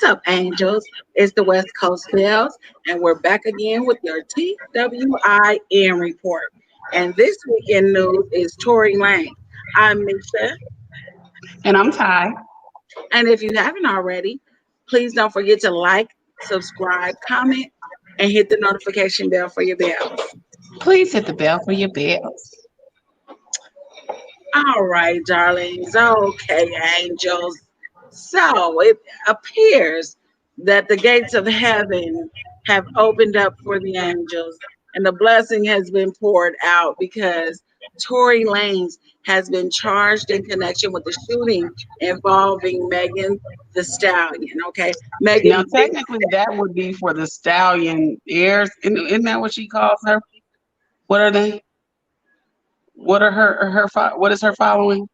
up, angels? It's the West Coast Bells, and we're back again with your T.W.I.N report. And this weekend news is Tory Lanez. I'm Misha, And I'm Ty. and if you haven't already, please don't forget to like, subscribe, comment, and hit the notification bell for your bells. Please hit the bell for your bells. All right, darlings. Okay, angels. So it appears that the gates of heaven have opened up for the angels, and the blessing has been poured out because Tory Lanez has been charged in connection with the shooting involving Megan the Stallion. Okay, Now, Megan Thee technically, that would be for the stallion heirs. Isn't that what she calls her? What are they? What are what is her following?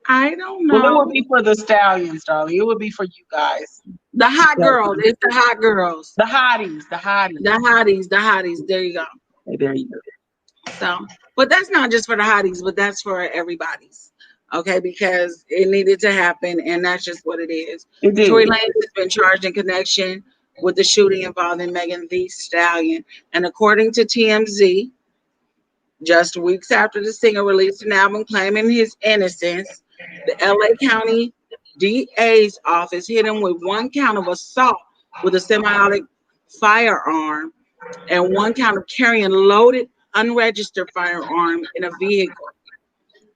I don't Well, it know. would be for the stallions, darling. It would be for you guys. The hot girls. It's the hot girls. The hotties, the The hotties. hotties. The hotties. There you go. Hey, there you go. So, but that's not just for the hotties, but that's for everybody's. Okay, because it needed to happen, and that's just what it is. It Tory did. Lanez has been charged in connection with the shooting involving Megan Thee Stallion, and according to TMZ, just weeks after the singer released an album claiming his innocence, the LA County DA's office hit him with one count of assault with a semiautomatic firearm and one count of carrying loaded, unregistered firearm in a vehicle.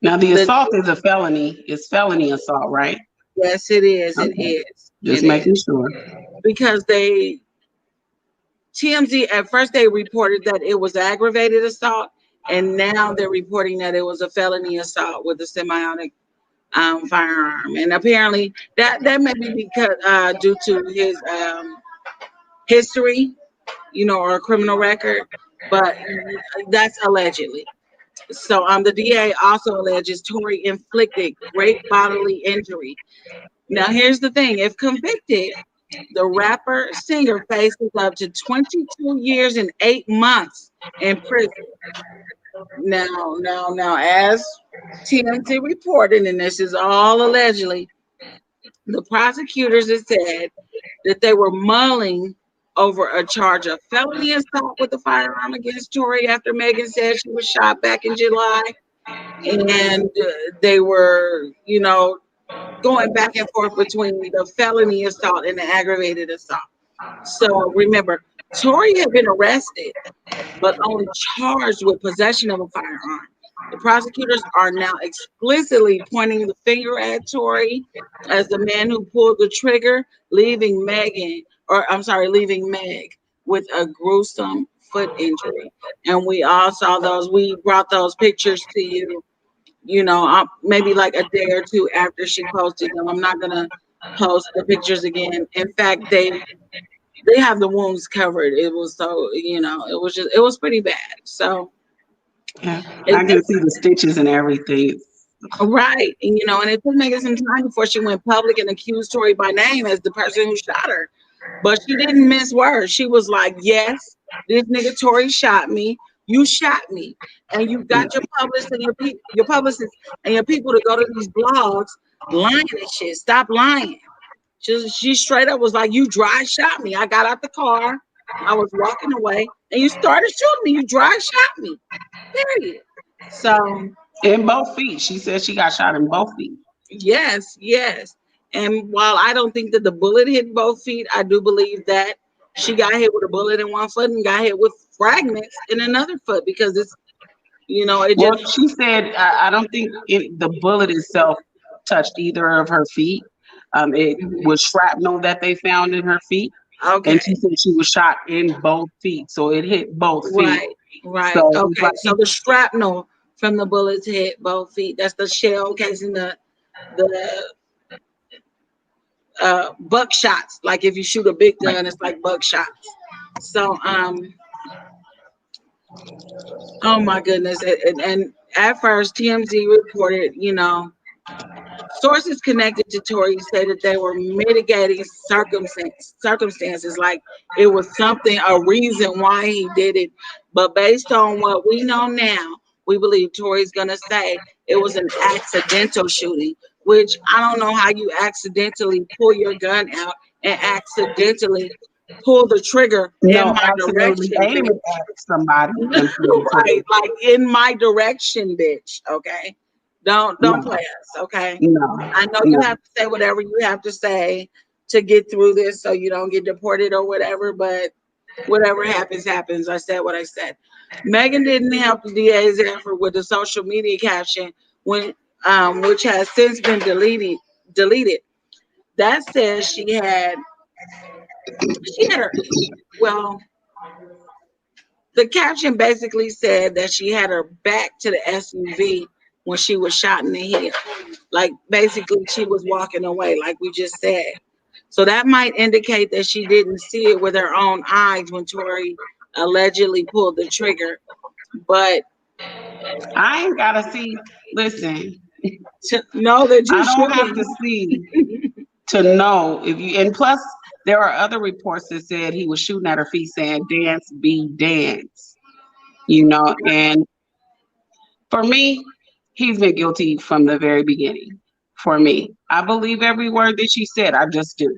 Now, the The, assault is a felony. It's felony assault, right? yes, it is. It Okay. is. Just It making is sure. because TMZ at first they reported that it was aggravated assault, and now they're reporting that it was a felony assault with a semi-automatic firearm. And apparently that may be because due to his history, or a criminal record, but that's allegedly. So the DA also alleges Tory inflicted great bodily injury. Now here's the thing: if convicted, the rapper singer faces up to 22 years and 8 months in prison. Now, as TMZ reported, and this is all allegedly, the prosecutors have said that they were mulling over a charge of felony assault with a firearm against Tory after Megan said she was shot back in July. And they were, going back and forth between the felony assault and the aggravated assault. So remember, Tory had been arrested, but only charged with possession of a firearm. The prosecutors are now explicitly pointing the finger at Tory as the man who pulled the trigger, leaving Meg with a gruesome foot injury. And we all saw those. We brought those pictures to you, maybe like a day or two after she posted them. I'm not gonna post the pictures again. In fact, they have the wounds covered. It was so, it was pretty bad. So Yeah, it, I can see the stitches and everything. right. And it took Megan some time before she went public and accused Tory by name as the person who shot her. But she didn't mince words. She was like, yes, this nigga Tory shot me. You shot me. And you Yeah. got your publicist and your publicists and your people to go to these blogs lying and shit. Stop lying. She straight up was like, you dry shot me. I got out the car. I was walking away and you started shooting me. You dry shot me. Period. So In both feet. She said she got shot in both feet. yes, yes. And while I don't think that the bullet hit both feet, I do believe that she got hit with a bullet in one foot and got hit with fragments in another foot because it Well, just she said, I don't think the bullet itself touched either of her feet. It mhm. was shrapnel that they found in her feet. And she Okay. said she was shot in both feet. So it hit both feet. Right, right. So it's Okay. like So the shrapnel from the bullets hit both feet. That's the shell casing the buckshots. Like if you shoot a big gun, it's like buckshots. So oh my goodness. And at first TMZ reported, sources connected to Tory say that they were mitigating circumstances, like it was something, a reason why he did it. But based on what we know now, we believe Tory's gonna say it was an accidental shooting which I don't know how you accidentally pull your gun out and accidentally pull the trigger in No, my accidentally direction, aim it bitch. at somebody and pull the Right, trigger. like in my direction, bitch. Okay, don't play No, us. Okay, no, I know you no. have to say whatever you have to say to get through this, so you don't get deported or whatever. But whatever happens, happens. I said what I said. Megan didn't help the DA's effort with the social media caption when, which has since been deleted. That says she had her well. The caption basically said that she had her back to the SUV when she was shot in the head. Like basically she was walking away, like we just said. So that might indicate that she didn't see it with her own eyes when Tory allegedly pulled the trigger. But I ain't gotta see. Listen, to know that you're I don't have shooting, to see to know if you. And plus, there are other reports that said he was shooting at her feet, saying "dance, be dance." And for me, he's been guilty from the very beginning. For me, I believe every word that she said. I just do.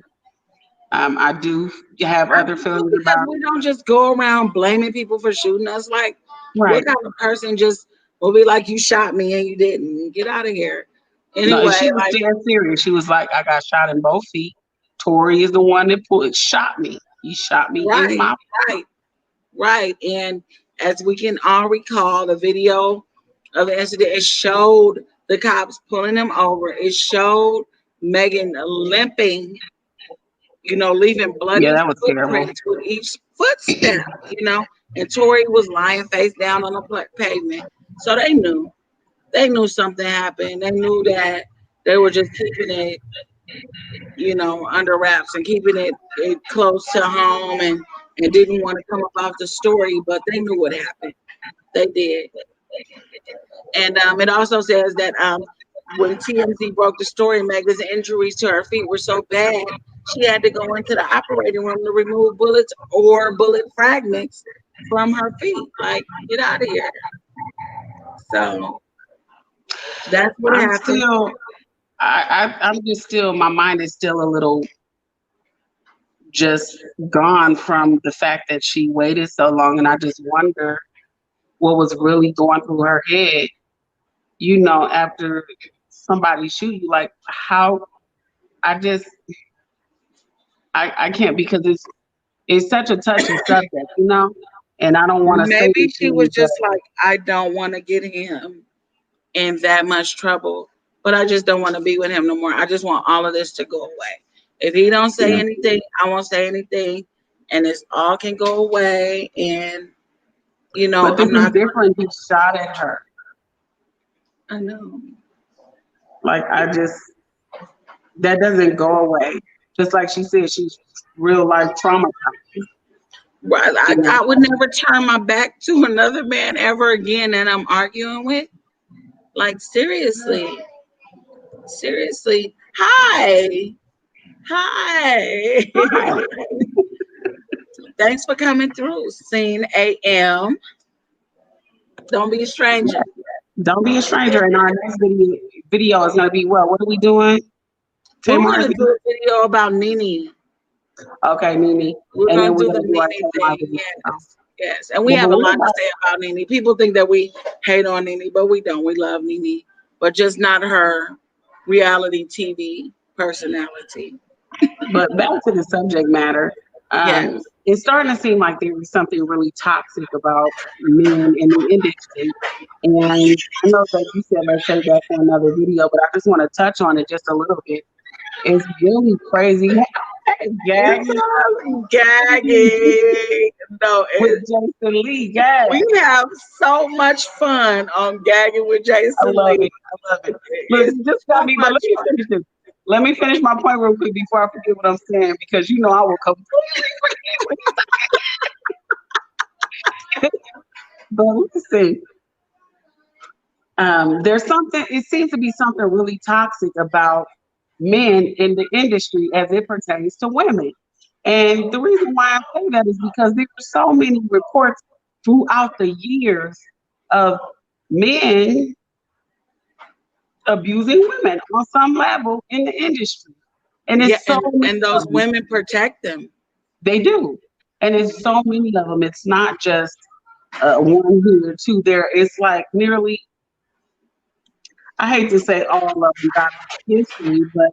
I do have I other do, feelings because about we don't just go around blaming people for shooting us. Like, it. what Right. kind of person just will be like, you shot me and you didn't? Get out of here. No, and Anyway, she was like, dead serious. She was like, I got shot in both feet. Tory is the one that shot me. He shot me in right, my. right, right. And as we can all recall, the video of the incident, it showed the cops pulling him over. It showed Megan limping, leaving Yeah, bloody that was terrible. footprints with each footstep, and Tori was lying face down on the pavement. So they knew something happened. They knew that they were just keeping it, under wraps and keeping it close to home, and didn't want to come about the story, but they knew what happened. They did. And it also says that when TMZ broke the story, Megan's injuries to her feet were so bad, she had to go into the operating room to remove bullets or bullet fragments from her feet. Like, get out of here. So that's what I'm happened. still, I'm just still, my mind is still a little just gone from the fact that she waited so long. And I just wonder what was really going through her head, after somebody shoot you. Like, how, I just, I can't, because it's such a touchy subject. And I don't want to say Maybe she was anything, but just like, I don't want to get him in that much trouble, but I just don't want to be with him no more. I just want all of this to go away. If he don't say yeah. anything, I won't say anything, and it's all can go away. And But this I'm is not different. He shot at her. I know. Like, that doesn't go away. Just like she said, she's real life traumatized. Right. You know, I would never turn my back to another man ever again that I'm arguing with. Like, seriously. Seriously. Hi. Hi. Thanks for coming through, Scene AM. Don't be a stranger. don't be a stranger. And our next video is going to be what? What are we doing? We're Tamar? gonna do a video about Nene. Okay, Mimi. We're And then gonna we're do going the to do our Nene Tamar thing. video. Yes. Yes. And we But have a we're lot to about, say about Nene. People think that we hate on Nene, but we don't. We love Nene, but just not her reality TV personality. but back to the subject matter. Yes. It's starting to seem like there is something really toxic about men in the industry. And I know that you said let's save that for another video, but I just want to touch on it just a little bit. It's really crazy. Gagging Gagging. No, with Jason Lee. Gag. we have so much fun on gagging with I Jason love Lee. it. I love it. Look, It's you just got so me, but much let me fun. finish this. Let me finish my point real quick before I forget what I'm saying, because I will completely forget. But listen, there's something. It seems to be something really toxic about men in the industry as it pertains to women. And the reason why I say that is because there are so many reports throughout the years of men abusing women on some level in the industry. And Yeah, it's so many and of those them. women protect them. They do. And it's so many of them. It's not just one here, two there. It's like nearly, I hate to say all of them got a history, but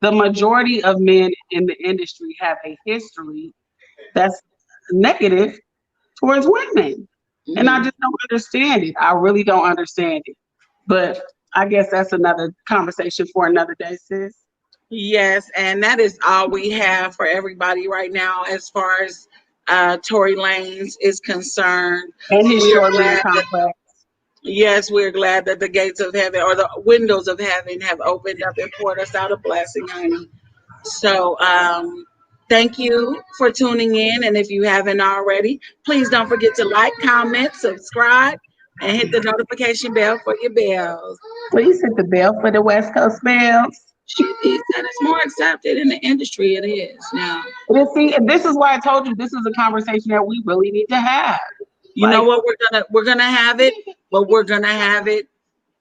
the majority of men in the industry have a history that's negative towards women. And I Mhm. just don't understand it. I really don't understand it. But I guess that's another conversation for another day, sis. Yes, and that is all we have for everybody right now as far as Tory Lanez is concerned. And his We are short man glad that complex. yes, we're glad that the gates of heaven or the windows of heaven have opened up and poured us out a blessing, honey. So, thank you for tuning in. And if you haven't already, please don't forget to like, comment, subscribe, and hit the notification bell for your bells. Please hit the bell for the West Coast bells. He said it's more accepted in the industry. It is now. And see, and this is why I told you this is a conversation that we really need to have. You know Like, what? We're gonna have it, but we're gonna have it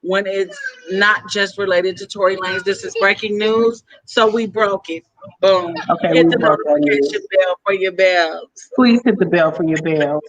when it's not just related to Tory Lanez. This is breaking news, so we broke it. Boom! okay, Hit we the broke that notification news. bell for your bells. Please hit the bell for your bells.